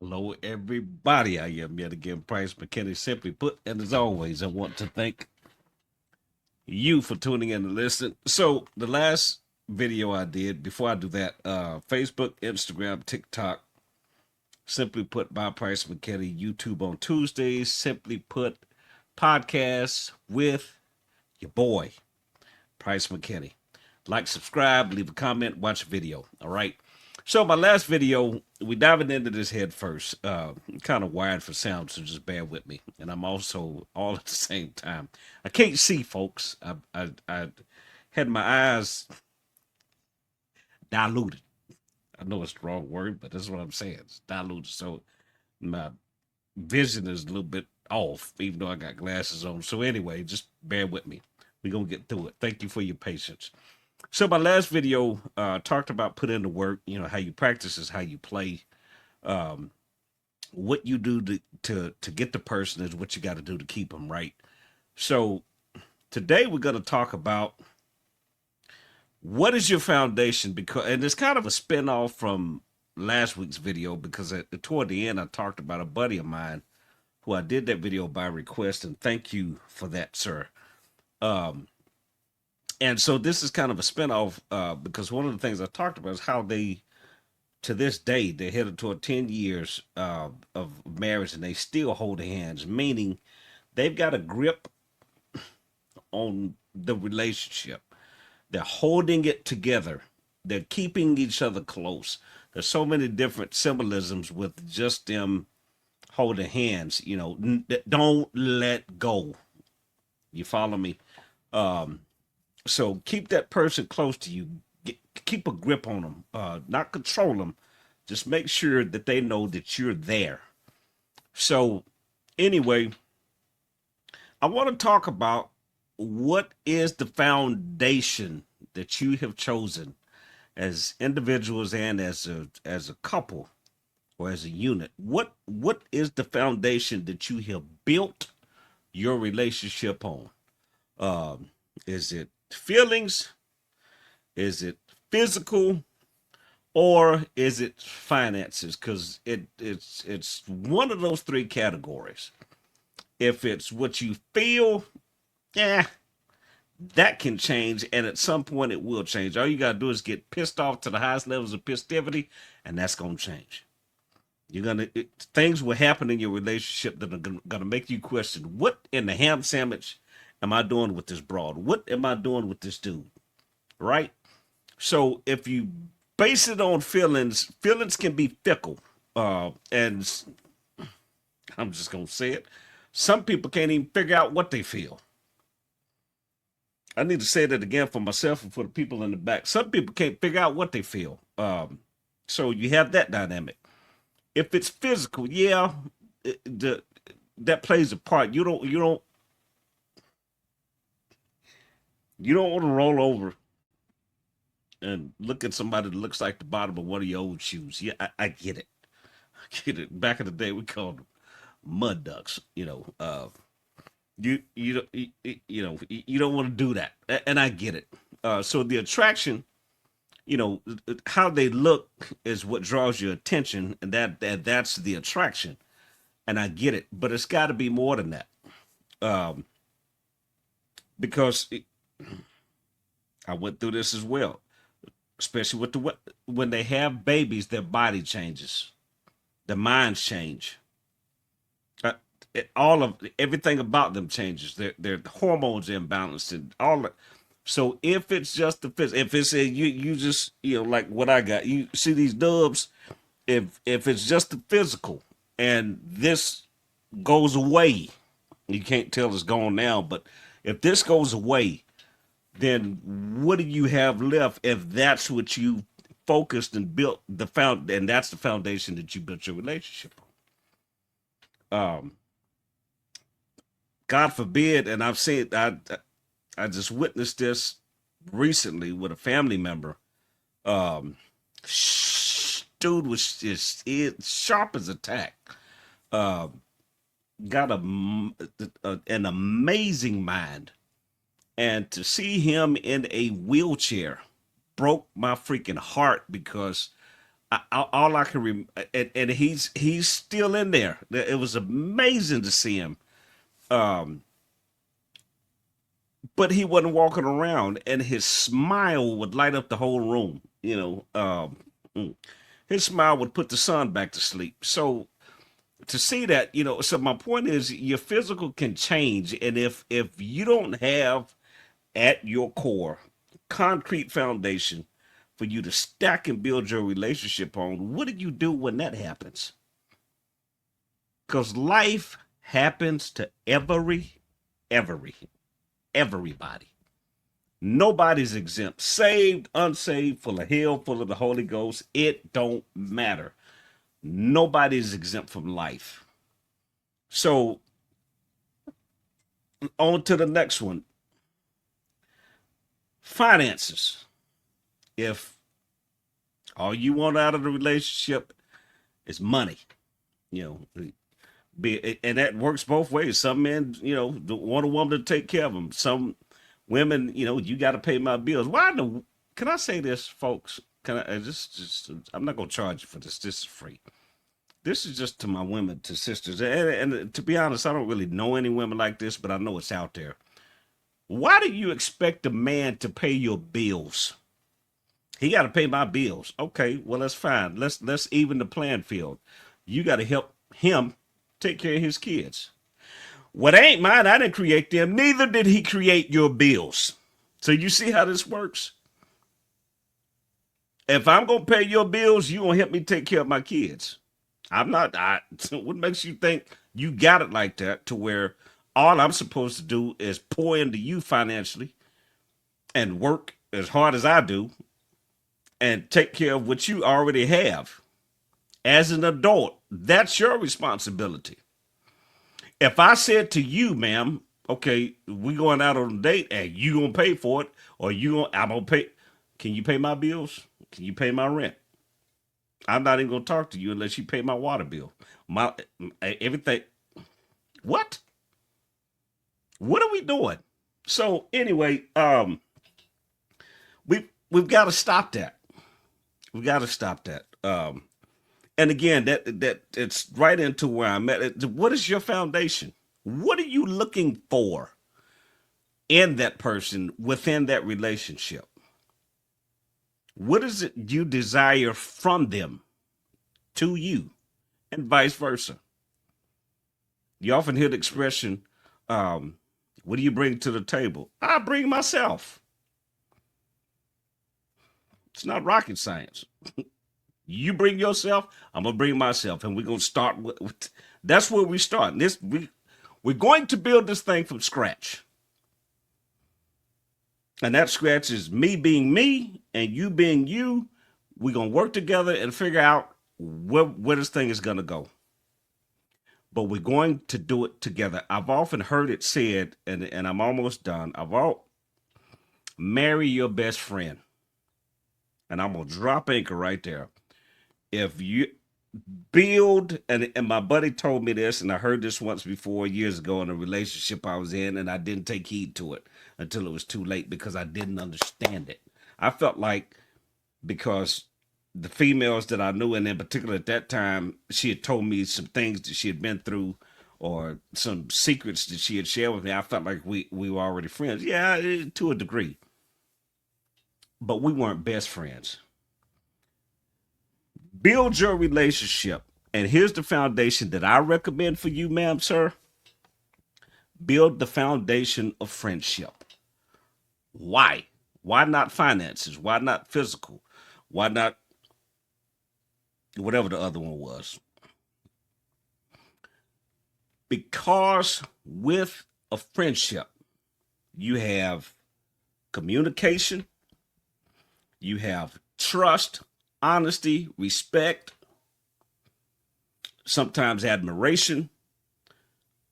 Hello, everybody. I am yet again Price McKinney, simply put. And as always, I want to thank you for tuning in to listen. So, the last video I did, before I do that, Facebook, Instagram, TikTok, simply put by Price McKinney, YouTube on Tuesdays, simply put podcasts with your boy, Price McKinney. Like, subscribe, leave a comment, watch a video. All right. So my last video, we diving into this head first. Kind of wired for sound, so just bear with me. And I'm also all at the same time. I can't see, folks. I had my eyes diluted. I know it's the wrong word, but that's what I'm saying. It's diluted. So my vision is a little bit off, even though I got glasses on. So anyway, just bear with me. We're gonna get through it. Thank you for your patience. So my last video talked about put in the work. You know how you practice is how you play. Um, what you do to get the person is what you got to do to keep them, right? So today we're going to talk about what is your foundation, because and it's kind of a spin-off from last week's video, because toward the end I talked about a buddy of mine who I did that video by request, and thank you for that, sir. Um, and so this is kind of a spin-off because one of the things I talked about is how they to this day they're headed toward 10 years of marriage and they still hold hands, meaning they've got a grip on the relationship. They're holding it together. They're keeping each other close. There's so many different symbolisms with just them holding hands. You know, don't let go. You follow me? Um, so keep that person close to you. Keep a grip on them. Not control them. Just make sure that they know that you're there. So anyway, I want to talk about what is the foundation that you have chosen as individuals and as a couple or as a unit. What is the foundation that you have built your relationship on? Is it feelings? Is it physical? Or is it finances? Because it's one of those three categories. If it's what you feel, yeah, that can change, and at some point it will change. All you gotta do is get pissed off to the highest levels of festivity, and that's gonna change. Things will happen in your relationship that are gonna make you question, what in the ham sandwich am I doing with this broad? What am I doing with this dude? Right? So if you base it on feelings, feelings can be fickle. And I'm just gonna say it. Some people can't even figure out what they feel. I need to say that again for myself and for the people in the back. Some people can't figure out what they feel. So you have that dynamic. If it's physical, yeah, the that plays a part. You don't want to roll over and look at somebody that looks like the bottom of one of your old shoes. Yeah, I get it. I get it. Back in the day, we called them mud ducks. You don't want to do that, and I get it. So the attraction, how they look is what draws your attention, and that's the attraction, and I get it. But it's got to be more than that, um, because I went through this as well, especially with when they have babies, their body changes, their minds change. Uh, all of everything about them changes. Their hormones are imbalanced and all that. So if it's just the physical, if it's you just like what I got, you see these dubs. If it's just the physical and this goes away, you can't tell it's gone now. But if this goes away, then what do you have left if that's what you focused and built and that's the foundation that you built your relationship on? God forbid, and I've seen I just witnessed this recently with a family member. Um, dude was just sharp as a tack. Uh, got an amazing mind, and to see him in a wheelchair broke my freaking heart because All I can remember, and he's still in there. It was amazing to see him. Um, but he wasn't walking around, and his smile would light up the whole room. Mm. His smile would put the sun back to sleep. So to see that, so my point is, your physical can change, and if you don't have at your core concrete foundation for you to stack and build your relationship on, what do you do when that happens? Because life happens to every everybody. Nobody's exempt. Saved, unsaved, full of hell, full of the Holy Ghost. It don't matter. Nobody's exempt from life. So on to the next one. Finances. If all you want out of the relationship is money, you know, and that works both ways. Some men, want a woman to take care of them. Some women, you got to pay my bills. Why the? Can I say this, folks? Can I just? I'm not gonna charge you for this. This is free. This is just to my women, to sisters, and to be honest, I don't really know any women like this, but I know it's out there. Why do you expect a man to pay your bills? He got to pay my bills. Okay, well that's fine. Let's even the playing field. You got to help him take care of his kids. What ain't mine, I didn't create them. Neither did he create your bills. So you see how this works? If I'm gonna pay your bills, you gonna help me take care of my kids. I'm not. What makes you think you got it like that to where all I'm supposed to do is pour into you financially and work as hard as I do and take care of what you already have? As an adult, that's your responsibility. If I said to you, ma'am, okay, we going out on a date and you gonna pay for it, or I'm gonna pay. Can you pay my bills? Can you pay my rent? I'm not even gonna talk to you unless you pay my water bill, my everything. What? What are we doing? So anyway, we've got to stop that. We got to stop that. And again, that it's right into where I'm at. What is your foundation? What are you looking for in that person within that relationship? What is it you desire from them to you, and vice versa? You often hear the expression, "What do you bring to the table?" I bring myself. It's not rocket science. You bring yourself, I'm gonna bring myself, and we're gonna start with that's where we start. We're going to build this thing from scratch. And that scratch is me being me and you being you. We're gonna work together and figure out where this thing is gonna go. But we're going to do it together. I've often heard it said, and I'm almost done. Marry your best friend. And I'm gonna drop anchor right there. If you build, and my buddy told me this, and I heard this once before years ago in a relationship I was in, and I didn't take heed to it until it was too late because I didn't understand it. I felt like because the females that I knew, and in particular at that time, she had told me some things that she had been through or some secrets that she had shared with me. I felt like we were already friends. Yeah, to a degree. But we weren't best friends. Build your relationship. And here's the foundation that I recommend for you, ma'am, sir. Build the foundation of friendship. Why? Why not finances? Why not physical? Why not whatever the other one was? Because with a friendship, you have communication, you have trust, honesty, respect, sometimes admiration.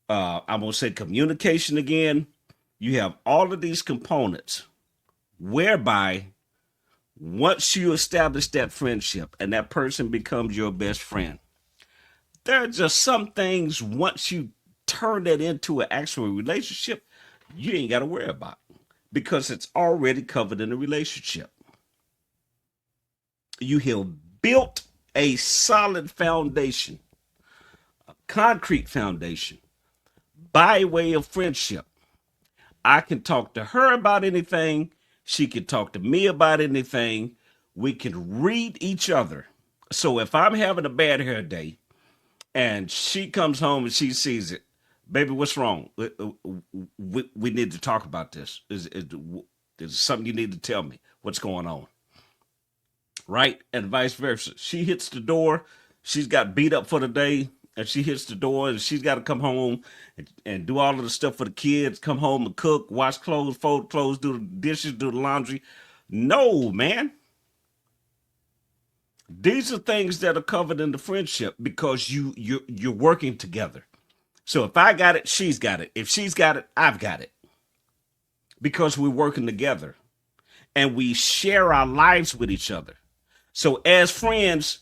I'm going to say communication again. You have all of these components whereby once you establish that friendship and that person becomes your best friend, there are just some things once you turn that into an actual relationship, you ain't got to worry about because it's already covered in the relationship. You have built a solid foundation, a concrete foundation by way of friendship. I can talk to her about anything. She can talk to me about anything. We can read each other. So if I'm having a bad hair day and she comes home and she sees it, baby, what's wrong? We need to talk about this. Is something you need to tell me? What's going on? Right? And vice versa. She hits the door. She's got beat up for the day, and she hits the door, and she's got to come home and do all of the stuff for the kids. Come home and cook, wash clothes, fold clothes, do the dishes, do the laundry. No, man. These are things that are covered in the friendship because you're working together. So if I got it, she's got it. If she's got it, I've got it because we're working together and we share our lives with each other. So as friends,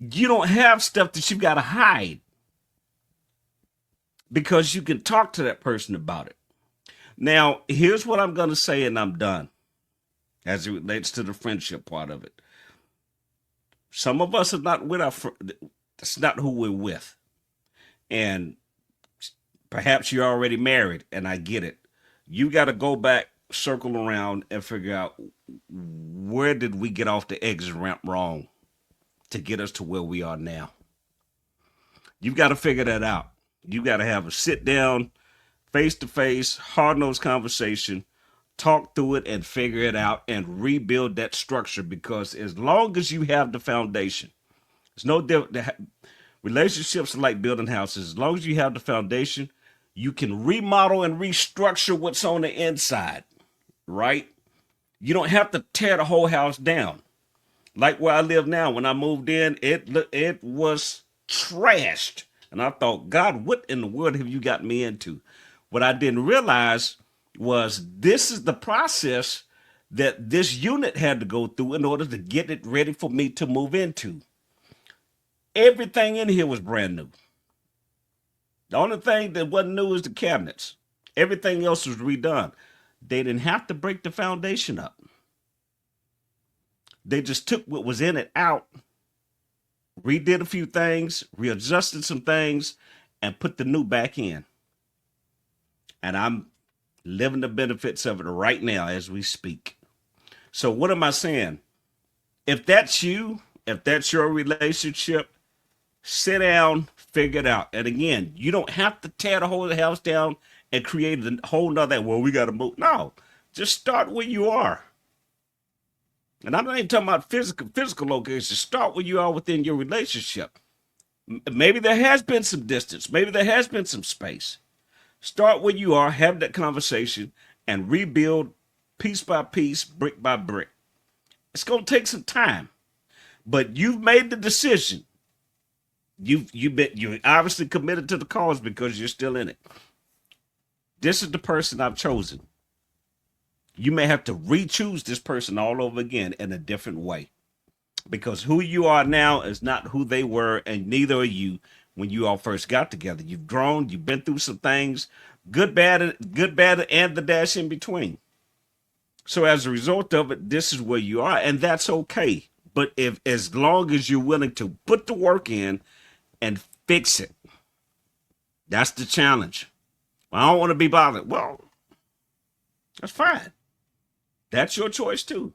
you don't have stuff that you've got to hide because you can talk to that person about it. Now, here's what I'm going to say, and I'm done as it relates to the friendship part of it. Some of us are not with that's not who we're with. And perhaps you're already married, and I get it. You got to go back, circle around, and figure out where did we get off the exit ramp wrong to get us to where we are now. You've got to figure that out. You got to have a sit down, face to face, hard nosed conversation, talk through it and figure it out and rebuild that structure because as long as you have the foundation, it's no different. Relationships are like building houses. As long as you have the foundation, you can remodel and restructure what's on the inside, right? You don't have to tear the whole house down. Like where I live now, when I moved in, it was trashed. And I thought, God, what in the world have you got me into? What I didn't realize was this is the process that this unit had to go through in order to get it ready for me to move into. Everything in here was brand new. The only thing that wasn't new is the cabinets. Everything else was redone. They didn't have to break the foundation up. They just took what was in it out, redid a few things, readjusted some things, and put the new back in. And I'm living the benefits of it right now as we speak. So what am I saying? If that's you, if that's your relationship, sit down, figure it out. And again, you don't have to tear the whole house down and create a whole nother, well, we got to move. No, just start where you are. And I'm not even talking about physical locations. Start where you are within your relationship. Maybe there has been some distance. Maybe there has been some space. Start where you are, have that conversation, and rebuild piece by piece, brick by brick. It's going to take some time, but you've made the decision. You're obviously committed to the cause because you're still in it. This is the person I've chosen. You may have to re-choose this person all over again in a different way because who you are now is not who they were, and neither are you when you all first got together. You've grown, you've been through some things, good, bad, and the dash in between. So as a result of it, this is where you are, and that's okay. But if as long as you're willing to put the work in and fix it, that's the challenge. I don't want to be bothered. Well, that's fine. That's your choice too.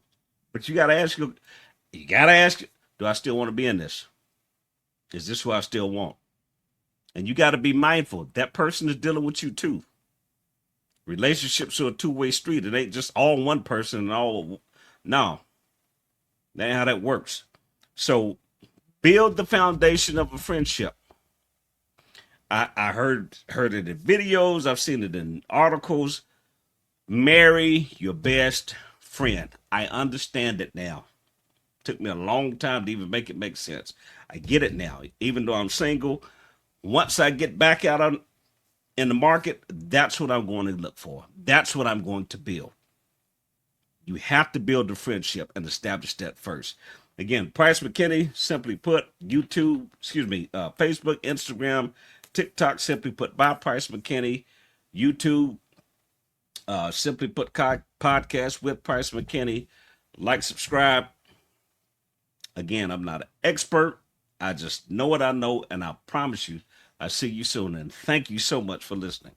But you gotta ask, do I still want to be in this? Is this what I still want? And you got to be mindful that person is dealing with you too. Relationships are a two-way street. It ain't just all one person and all. No, that ain't how that works. So build the foundation of a friendship. I heard it in videos. I've seen it in articles. Marry your best friend. I understand it now. Took me a long time to even make it make sense. I get it now. Even though I'm single, once I get back out in the market, that's what I'm going to look for. That's what I'm going to build. You have to build a friendship and establish that first. Again, Price McKinney, simply put, Facebook, Instagram, TikTok, simply put by Price McKinney, YouTube, simply put podcast with Price McKinney. Like, subscribe. Again, I'm not an expert. I just know what I know, and I promise you, I see you soon. And thank you so much for listening.